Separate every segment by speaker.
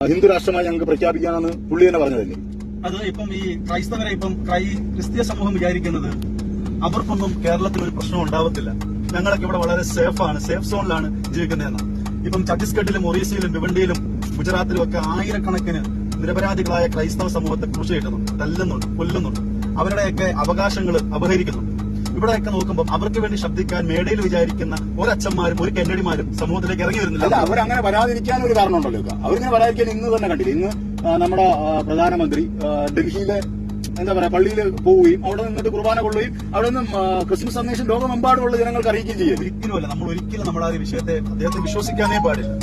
Speaker 1: ഹിന്ദു രാഷ്ട്രമായി ഞങ്ങൾക്ക് പ്രഖ്യാപിക്കാമെന്ന് പുള്ളി തന്നെ പറഞ്ഞതല്ലേ.
Speaker 2: അത് ഇപ്പം ഈ ക്രൈസ്തവരെ ക്രിസ്തീയ സമൂഹം വിചാരിക്കുന്നത് അവർക്കൊന്നും കേരളത്തിൽ ഒരു പ്രശ്നം ഉണ്ടാവത്തില്ല, ഞങ്ങളൊക്കെ ഇവിടെ വളരെ സേഫ് സോണിലാണ് ജീവിക്കുന്നതെന്ന്. ഇപ്പം ഛത്തീസ്ഗഡിലും ഒറീസയിലും ഭിവണ്ടിയിലും ഗുജറാത്തിലും ഒക്കെ ആയിരക്കണക്കിന് നിരപരാധികളായ ക്രൈസ്തവ സമൂഹത്തെ ക്രൂശിക്കുന്നുണ്ട്, തല്ലുന്നുണ്ട്, കൊല്ലുന്നുണ്ട്, അവരുടെയൊക്കെ അവകാശങ്ങൾ അപഹരിക്കുന്നുണ്ട്. ഇവിടെയൊക്കെ നോക്കുമ്പോൾ അവർക്ക് വേണ്ടി ശബ്ദിക്കാൻ മേടയിൽ വിചാരിക്കുന്ന ഒരച്ഛന്മാരും ഒരു കെന്നഡിമാരും സമൂഹത്തിലേക്ക് ഇറങ്ങി വരുന്നില്ല.
Speaker 1: അവരങ്ങനെ വരാതിരിക്കാൻ ഒരു കാരണമുണ്ടല്ലോ. അവരിങ്ങനെ വരാതിരിക്കാൻ ഇന്ന് തന്നെ കണ്ടില്ല. ഇന്ന് നമ്മുടെ പ്രധാനമന്ത്രി ഡൽഹിയിലെ എന്താ പറയാ പള്ളിയിൽ പോവുകയും അവിടെ നിന്നിട്ട് കുർബാന കൊള്ളുകയും അവിടെ നിന്നും ക്രിസ്മസ് സന്ദേശം ലോകമെമ്പാടുമുള്ള ജനങ്ങൾക്ക് അറിയിക്കുകയും ചെയ്യും.
Speaker 2: ഒരിക്കലുമല്ല, നമ്മൾ ഒരിക്കലും നമ്മുടെ ആ വിഷയത്തെ അദ്ദേഹത്തെ വിശ്വസിക്കാനേ പാടില്ല.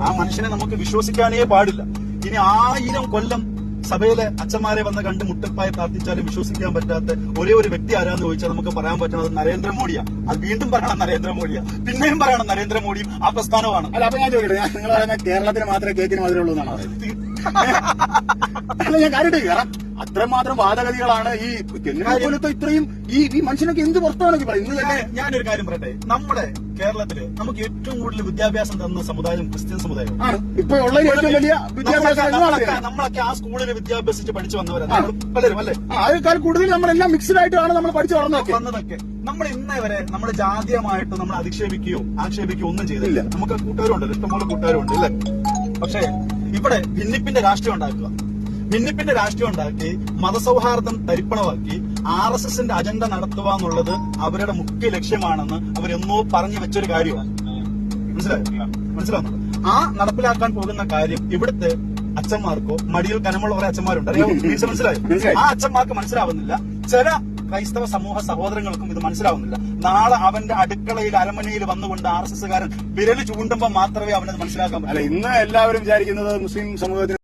Speaker 2: ആ മനുഷ്യനെ നമുക്ക് വിശ്വസിക്കാനേ പാടില്ല. ഇനി 1000 കൊല്ലം സഭയിലെ അച്ഛന്മാരെ വന്ന് കണ്ട് മുട്ടപ്പായി പ്രാർത്ഥിച്ചാലും വിശ്വസിക്കാൻ പറ്റാത്ത ഒരേ ഒരു വ്യക്തി ആരാന്ന് ചോദിച്ചാൽ നമുക്ക് പറയാൻ പറ്റുന്നത് നരേന്ദ്രമോദിയാ. അത് വീണ്ടും പറയണം നരേന്ദ്രമോദിയാ, പിന്നെയും പറയണം നരേന്ദ്രമോദിയും ആ പ്രസ്ഥാനമാണ്.
Speaker 1: അല്ല, അപ്പൊ ഞാൻ ചോദിക്കട്ടെ, നിങ്ങൾ പറയുന്ന കേരളത്തിന് മാത്രമേ കേക്കിന് മധുരം ഉള്ളൂ എന്നാണ് അല്ല, ഞാൻ കാര്യമായിട്ട് കയറാം. അത്രമാത്രം വാദഗതികളാണ് ഈ പോലത്തെ ഇത്രയും ഈ മനുഷ്യനൊക്കെ എന്ത് പുറത്താണെന്ന് പറയും. ഇന്ന് തന്നെ
Speaker 2: ഞാനൊരു കാര്യം പറയട്ടെ, നമ്മുടെ കേരളത്തില് നമുക്ക് ഏറ്റവും കൂടുതൽ വിദ്യാഭ്യാസം തന്ന സമുദായം ക്രിസ്ത്യൻ സമുദായം ആണ്.
Speaker 1: ഇപ്പൊ ഉള്ള ഏറ്റവും വലിയ വിദ്യാഭ്യാസം
Speaker 2: നമ്മളൊക്കെ ആ സ്കൂളിൽ വിദ്യാഭ്യാസിച്ച് പഠിച്ചു വന്നവരാണ് പലരും, അല്ലെ?
Speaker 1: അതിനേക്കാൾ കൂടുതൽ നമ്മളെല്ലാം മിക്സ്ഡ് ആയിട്ടാണ് നമ്മൾ പഠിച്ചു വളർന്നതൊക്കെ.
Speaker 2: നമ്മൾ ഇന്നേ വരെ നമ്മൾ ജാതീയമായിട്ട് നമ്മൾ അധിക്ഷേപിക്കുകയോ ആക്ഷേപിക്കുകയോ ഒന്നും ചെയ്തില്ല. നമുക്ക് കൂട്ടുകാരുണ്ടല്ലോ, ഇഷ്ടംപോലെ കൂട്ടുകാരുണ്ട്, അല്ലെ? പക്ഷേ ഇവിടെ ഭിന്നിപ്പിന്റെ രാഷ്ട്രീയം ഉണ്ടാക്കി മതസൗഹാർദ്ദം തരിപ്പണമാക്കി RSSന്റെ അജണ്ട നടത്തുക എന്നുള്ളത് അവരുടെ മുഖ്യ ലക്ഷ്യമാണെന്ന് അവരെന്നോ പറഞ്ഞു വെച്ചൊരു കാര്യമാണ്. മനസ്സിലാവുന്നുണ്ട്? ആ നടപ്പിലാക്കാൻ പോകുന്ന കാര്യം ഇവിടുത്തെ അച്ഛന്മാർക്കോ മടിയിൽ കനമുള്ള കുറെ അച്ഛന്മാരുണ്ട്, മനസ്സിലായോ? ആ അച്ഛന്മാർക്ക് മനസ്സിലാവുന്നില്ല. ചില ക്രൈസ്തവ സമൂഹ സഹോദരങ്ങൾക്കും ഇത് മനസ്സിലാവുന്നില്ല. നാളെ അവന്റെ അടുക്കളയിൽ അരമനയിൽ വന്നുകൊണ്ട് RSSകാരൻ വിരല് ചൂണ്ടുമ്പോൾ മാത്രമേ അവനത് മനസ്സിലാക്കാൻ പറ്റൂ.
Speaker 1: ഇന്ന് എല്ലാവരും വിചാരിക്കുന്നത് മുസ്ലിം സമൂഹത്തിന്